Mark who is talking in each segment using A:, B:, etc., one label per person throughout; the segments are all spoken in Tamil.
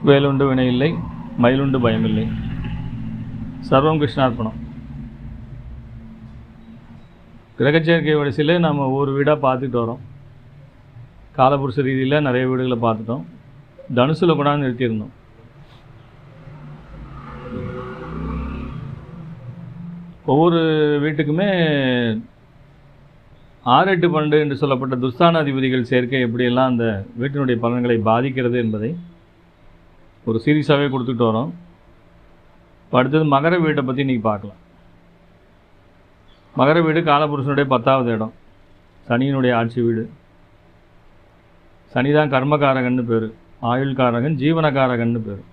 A: வேலுண்டு வினை இல்லை, மயிலுண்டு பயமில்லை. சர்வம் கிருஷ்ணார்ப்பணம். கிரகச்சேர்க்கை வரிசையில் நம்ம ஒவ்வொரு வீடாக பார்த்துட்டு வரோம். காலபுருஷ ரீதியில் நிறைய வீடுகளை பார்த்துட்டோம். தனுசில் கொண்டாந்து நிறுத்தியிருந்தோம். ஒவ்வொரு வீட்டுக்குமே 6, 8, 12 என்று சொல்லப்பட்ட துஸ்தான அதிபதிகள் சேர்க்கை எப்படியெல்லாம் அந்த வீட்டினுடைய பலன்களை பாதிக்கிறது என்பதை ஒரு சீரீஸாகவே கொடுத்துட்டு வரோம். இப்போ அடுத்தது மகர வீட்டை பற்றி இன்றைக்கி பார்க்கலாம். மகர வீடு காலபுருஷனுடைய 10வது இடம், சனியினுடைய ஆட்சி வீடு. சனி தான் கர்மகாரகன்னு பேர், ஆயுள்காரகன், ஜீவனகாரகன்னு பேர்.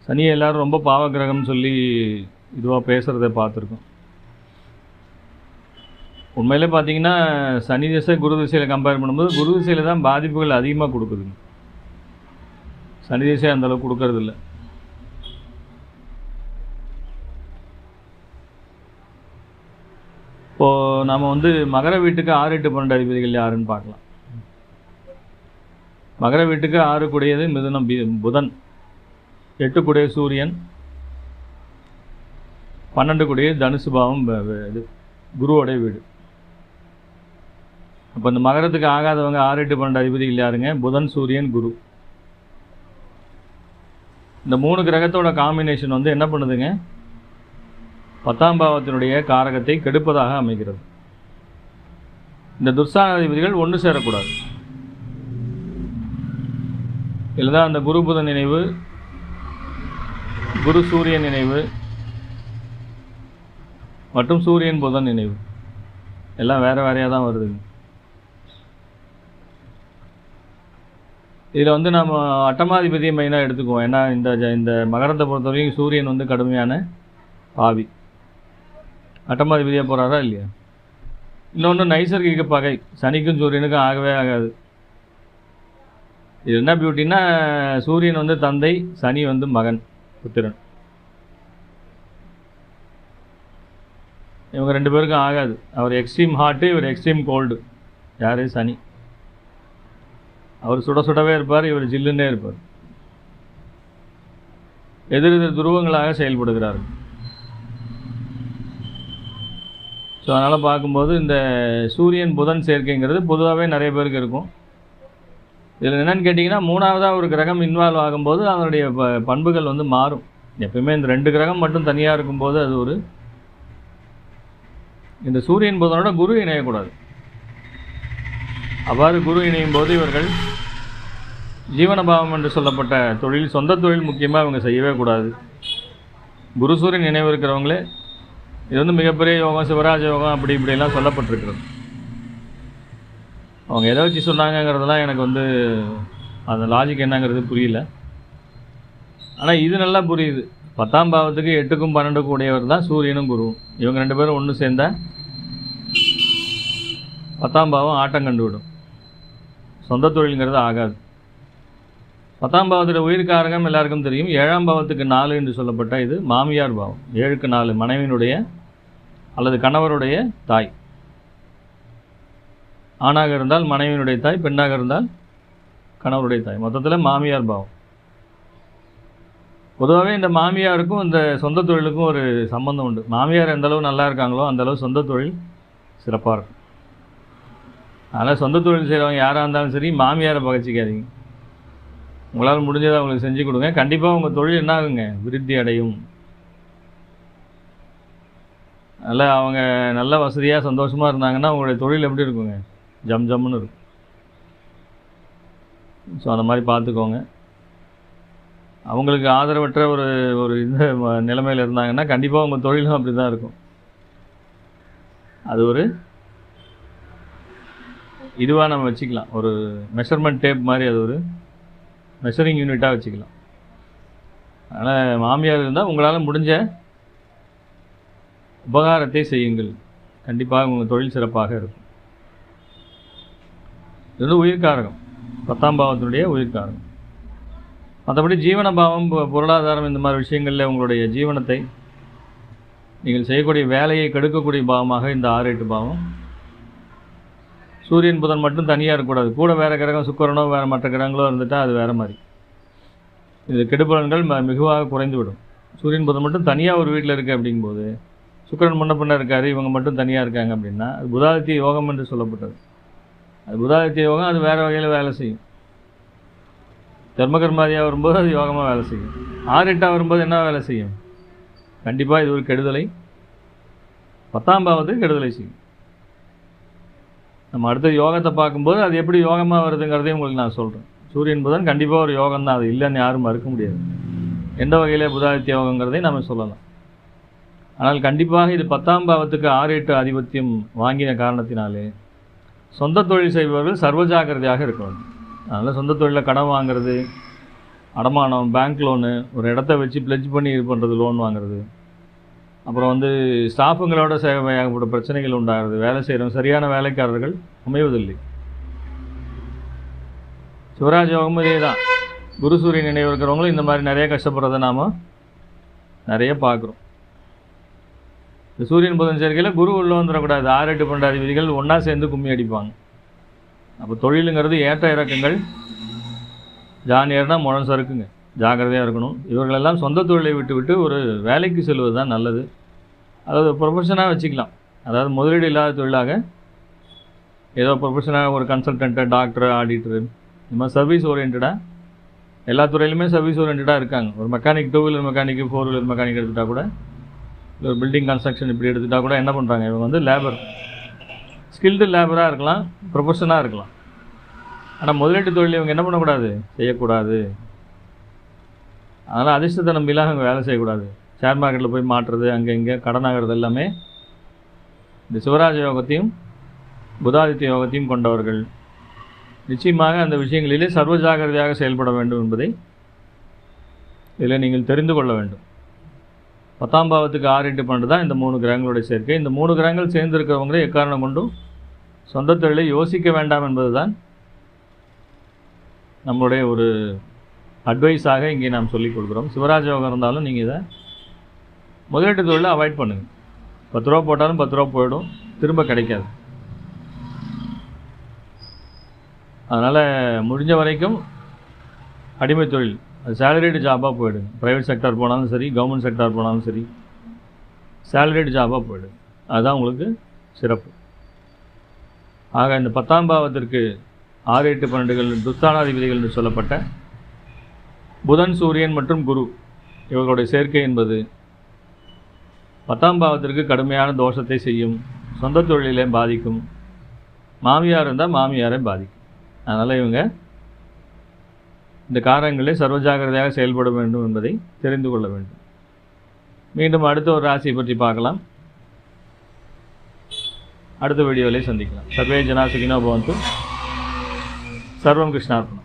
A: சனியை எல்லோரும் ரொம்ப பாவகிரகம்னு சொல்லி இதுவாக பேசுகிறத பார்த்துருக்கோம். உண்மையிலே பார்த்தீங்கன்னா சனி திசை குரு திசையில் கம்பேர் பண்ணும்போது குரு திசையில் தான் பாதிப்புகள் அதிகமாக கொடுக்குதுங்க. சனி திசை அந்தளவுக்கு கொடுக்கறதில்ல. இப்போது நம்ம மகர வீட்டுக்கு 6, 8, 12 அதிபதிகள் யாருன்னு பார்க்கலாம். மகர வீட்டுக்கு 6 கூடியது மிதுனம் புதன், 8 கூடிய சூரியன், 12 கூடிய தனுசு பாவம் இது குருவோடைய வீடு. அப்போ இந்த மகரத்துக்கு ஆகாதவங்க 6, 8, 12 அதிபதிகள் யாருங்க? புதன், சூரியன், குரு. இந்த 3 கிரகத்தோட காம்பினேஷன் என்ன பண்ணுதுங்க? 10ஆம் பாவத்தினுடைய காரகத்தை கெடுப்பதாக அமைகிறது. இந்த துர்சானாதிபதிகள் ஒன்று சேரக்கூடாது. இதில் தான் அந்த குரு புதன் நினைவு, குரு சூரியன் நினைவு மற்றும் சூரியன் புதன் நினைவு எல்லாம் வேறு வேறையாக தான் வருது. இதில் நம்ம அட்டமாதிபதியை மெயினாக எடுத்துக்குவோம். ஏன்னா இந்த மகரத்தை பொறுத்தவரைக்கும் சூரியன் கடுமையான பாவி. அட்டமாதிபதியாக போகிறாரா இல்லையா? இன்னொன்று நைசர்கிக பகை, சனிக்கும் சூரியனுக்கும் ஆகவே ஆகாது. இது என்ன பியூட்டின்னா, சூரியன் தந்தை, சனி மகன், புத்திரன். இவங்க 2 பேருக்கும் ஆகாது. அவர் எக்ஸ்ட்ரீம் ஹாட்டு, இவர் எக்ஸ்ட்ரீம் கோல்டு. யார்? சனி. அவர் சுட சுடவே இருப்பார், இவர் ஜில்லுன்னே இருப்பார். எதிரெதிர் துருவங்களாக செயல்படுகிறார்கள். ஸோ அதனால் பார்க்கும்போது இந்த சூரியன் புதன் சேர்க்கைங்கிறது பொதுவாகவே நிறைய பேருக்கு இருக்கும். இதில் என்னென்னு கேட்டிங்கன்னா, 3ஆவதாக ஒரு கிரகம் இன்வால்வ் ஆகும்போது அதனுடைய பண்புகள் மாறும். எப்பயுமே இந்த 2 கிரகம் மட்டும் தனியாக இருக்கும்போது அது இந்த சூரியன் புதனோட குரு இணையக்கூடாது. அவ்வாறு குரு இணையும் போது இவர்கள் ஜீவனபாவம் என்று சொல்லப்பட்ட தொழில், சொந்த தொழில் முக்கியமாக இவங்க செய்யவே கூடாது. குரு சூரியன் நினைவு இருக்கிறவங்களே இது மிகப்பெரிய யோகம், சிவராஜ யோகம், அப்படி இப்படிலாம் சொல்லப்பட்டிருக்கிறது. அவங்க எதை வச்சு சொன்னாங்கங்கிறதெல்லாம் எனக்கு அந்த லாஜிக் என்னங்கிறது புரியல. ஆனால் இது நல்லா புரியுது. 10ஆம் பாவத்துக்கு 8க்கும் 12க்கும் உடையவர் தான் சூரியனும் குருவும். இவங்க 2 பேரும் ஒன்று சேர்ந்தால் 10ஆம் பாவம் ஆட்டம் கண்டுவிடும். சொந்த தொழிலுங்கிறது ஆகாது. 10ஆம் பாவத்தோட உயிர்காரகம் எல்லாருக்கும் தெரியும். 7ஆம் பாவத்துக்கு 4 என்று சொல்லப்பட்ட இது மாமியார் பாவம். 7க்கு 4 மனைவியினுடைய அல்லது கணவருடைய தாய். ஆணாக இருந்தால் மனைவியினுடைய தாய், பெண்ணாக இருந்தால் கணவருடைய தாய். மொத்தத்தில் மாமியார் பாவம். பொதுவாகவே இந்த மாமியாருக்கும் இந்த சொந்த தொழிலுக்கும் ஒரு சம்பந்தம் உண்டு. மாமியார் எந்தளவு நல்லா இருக்காங்களோ அந்தளவு சொந்த தொழில் சிறப்பாக இருக்கும். அதனால் சொந்த தொழில் செய்கிறவங்க யாராக இருந்தாலும் சரி, மாமியாரை பகச்சிக்காதீங்க. உங்களால் முடிஞ்சதை அவங்களுக்கு செஞ்சு கொடுங்க. கண்டிப்பாக உங்கள் தொழில் என்ன ஆகுங்க? விருத்தி அடையும். அதனால் அவங்க நல்ல வசதியாக சந்தோஷமாக இருந்தாங்கன்னா உங்களுடைய தொழில் எப்படி இருக்குங்க? ஜம் ஜம்முன்னு இருக்கும். ஸோ அந்த மாதிரி பார்த்துக்கோங்க. அவங்களுக்கு ஆதரவற்ற ஒரு இந்த நிலைமையில் இருந்தாங்கன்னா கண்டிப்பாக உங்கள் தொழிலும் அப்படி தான் இருக்கும். அது இதுவாக நம்ம வச்சுக்கலாம். ஒரு மெஷர்மெண்ட் டேப் மாதிரி அது ஒரு மெஷரிங் யூனிட்டாக வச்சுக்கலாம். அதனால் மாமியார் இருந்தால் உங்களால் முடிஞ்ச உபகாரத்தை செய்யுங்கள். கண்டிப்பாக உங்கள் தொழில் சிறப்பாக இருக்கும். இது உயிர்காரகம், 10ஆம் பாவத்தினுடைய உயிர்காரகம். மற்றபடி ஜீவன பாவம், பொருளாதாரம், இந்த மாதிரி விஷயங்களில் உங்களுடைய ஜீவனத்தை நீங்கள் செய்யக்கூடிய வேலையை கெடுக்கக்கூடிய பாவமாக இந்த 6, 8 பாவம் சூரியன் புதன் மட்டும் தனியாக இருக்கக்கூடாது, கூட வேறு கிரகம் சுக்கிரனோ வேறு மற்ற கிரகங்களோ இருந்துட்டால் அது வேறு மாதிரி. இது கெடுபலன்கள் மிகுவாக குறைந்துவிடும். சூரியன் புதன் மட்டும் தனியாக ஒரு வீட்டில் இருக்குது அப்படிங்கும்போது, சுக்கிரன் முன்ன பின்ன இருக்கார், இவங்க மட்டும் தனியாக இருக்காங்க அப்படின்னா அது புதாதித்ய யோகம் என்று சொல்லப்பட்டது. அது புதாதித்ய யோகம், அது வேறு வகையில் வேலை செய்யும். தர்மகர்மாதியாக வரும்போது அது யோகமாக வேலை செய்யும். 6-8 வரும்போது என்ன வேலை செய்யும்? கண்டிப்பாக இது ஒரு கெடுதலை, 10ஆம் பாவத்துக்கு கெடுதலை செய்யும். நம்ம அடுத்த யோகத்தை பார்க்கும்போது அது எப்படி யோகமாக வருதுங்கிறதையும் உங்களுக்கு நான் சொல்கிறேன். சூரியன் புதன் கண்டிப்பாக ஒரு யோகம் தான், அது இல்லைன்னு யாரும் மறுக்க முடியாது. எந்த வகையில் புதாதித்ய யோகங்கிறதை நம்ம சொல்லலாம். ஆனால் கண்டிப்பாக இது 10ஆம் பாவத்துக்கு 6-8 ஆதிபத்தியம் வாங்கின காரணத்தினாலே சொந்த தொழில் செய்பவர்கள் சர்வ ஜாக்கிரதையாக இருக்க வேண்டும். அதனால் சொந்த தொழிலில் கடன் வாங்குறது, அடமானம், பேங்க் லோனு, ஒரு இடத்த வச்சு பிளட்ஜ் பண்ணி இது பண்ணுறது, லோன் வாங்குறது, அப்புறம் ஸ்டாஃபுங்களோட ஏகப்பட்ட பிரச்சனைகள் உண்டாகிறது, வேலை செய்கிறவங்க சரியான வேலைக்காரர்கள் அமைவதில்லை. சிவராஜ் யோகமும் இதே தான். குரு சூரியன் நினைவு இருக்கிறவங்களும் இந்த மாதிரி நிறைய கஷ்டப்படுறதை நாம் நிறைய பார்க்குறோம். இந்த சூரியன் புதன் சேர்க்கையில் குரு உள்ளே வந்துடக்கூடாது. 6-8 12 அதிபதிகள் ஒன்றா சேர்ந்து கும்மி அடிப்பாங்க. அப்போ தொழிலுங்கிறது ஏற்ற இறக்கங்கள், ஜானியர்னா முழம் சறுக்குங்க, ஜாக்கிரதையாக இருக்கணும். இவர்களெல்லாம் சொந்த தொழிலை விட்டு ஒரு வேலைக்கு செல்வது தான் நல்லது. அதாவது ப்ரொஃபஷனாக வச்சுக்கலாம். அதாவது முதலீடு இல்லாத தொழிலாக ஏதோ ப்ரொஃபஷனாக ஒரு கன்சல்டண்ட்டு, டாக்டர், ஆடிட்டரு, இந்த மாதிரி சர்வீஸ் ஓரியன்டாக எல்லா துறையிலுமே சர்வீஸ் ஓரியன்டாக இருக்காங்க. ஒரு mechanic, 2 wheeler mechanic, 4 wheeler mechanic எடுத்துகிட்டா கூட, இல்லை ஒரு பில்டிங் கன்ஸ்ட்ரக்ஷன் இப்படி எடுத்துகிட்டா கூட என்ன பண்ணுறாங்க, இவங்க லேபர், ஸ்கில்டு லேபராக இருக்கலாம், ப்ரொஃபஷனாக இருக்கலாம். ஆனால் முதலீட்டு தொழில் இவங்க என்ன பண்ணக்கூடாது, செய்யக்கூடாது. அதனால் அதிர்ஷ்டத்தை நம்பிலாம் அவங்க வேலை செய்யக்கூடாது. ஷேர் மார்க்கெட்டில் போய் மாட்டுறது, அங்கே இங்கே கடன் ஆகிறது எல்லாமே இந்த சிவராஜ யோகத்தையும் புதாதித்ய யோகத்தையும் கொண்டவர்கள் நிச்சயமாக அந்த விஷயங்களிலே சர்வ ஜாக்கிரதையாக செயல்பட வேண்டும் என்பதை இதில் நீங்கள் தெரிந்து கொள்ள வேண்டும். 10ஆம் பாவத்துக்கு 6-8 12 தான் இந்த 3 கிரகங்களுடைய சேர்க்கை. இந்த 3 கிரகங்கள் சேர்ந்திருக்கிறவங்களே எக்காரணம் கொண்டும் சொந்த தொழிலை யோசிக்க வேண்டாம் என்பது தான் நம்மளுடைய ஒரு அட்வைஸாக இங்கே நாம் சொல்லிக் கொடுக்குறோம். சிவராஜ யோகம் இருந்தாலும் நீங்கள் இதை முதலீட்டு தொழிலை அவாய்ட் பண்ணுங்கள். 10 ரூபா போட்டாலும் 10 ரூபா போயிடும், திரும்ப கிடைக்காது. அதனால் முடிஞ்ச வரைக்கும் அடிமை தொழில், அது சேலரிடு ஜாபாக போயிடுங்க. ப்ரைவேட் செக்டார் போனாலும் சரி, கவர்மெண்ட் செக்டார் போனாலும் சரி, சேலரிடு ஜாபாக போயிடுங்க. அதுதான் உங்களுக்கு சிறப்பு. ஆக இந்த 10ஆம் பாவத்திற்கு 6-8 12 துஸ்தானாதிபதிகள் என்று சொல்லப்பட்ட புதன், சூரியன் மற்றும் குரு இவர்களுடைய சேர்க்கை என்பது 10ஆம் பாவத்திற்கு கடுமையான தோஷத்தை செய்யும், சொந்த தொழிலே பாதிக்கும், மாமியார் இருந்தால் மாமியாரை பாதிக்கும். அதனால் இவங்க இந்த காரணங்களில் சர்வஜாகிரதையாக செயல்பட வேண்டும் என்பதை தெரிந்து கொள்ள வேண்டும். மீண்டும் அடுத்த ஒரு ராசியை பற்றி பார்க்கலாம். அடுத்த வீடியோவிலே சந்திக்கலாம். சர்வே ஜனா சுகினோ பவந்து. சர்வம் கிருஷ்ணார்ப்பணம்.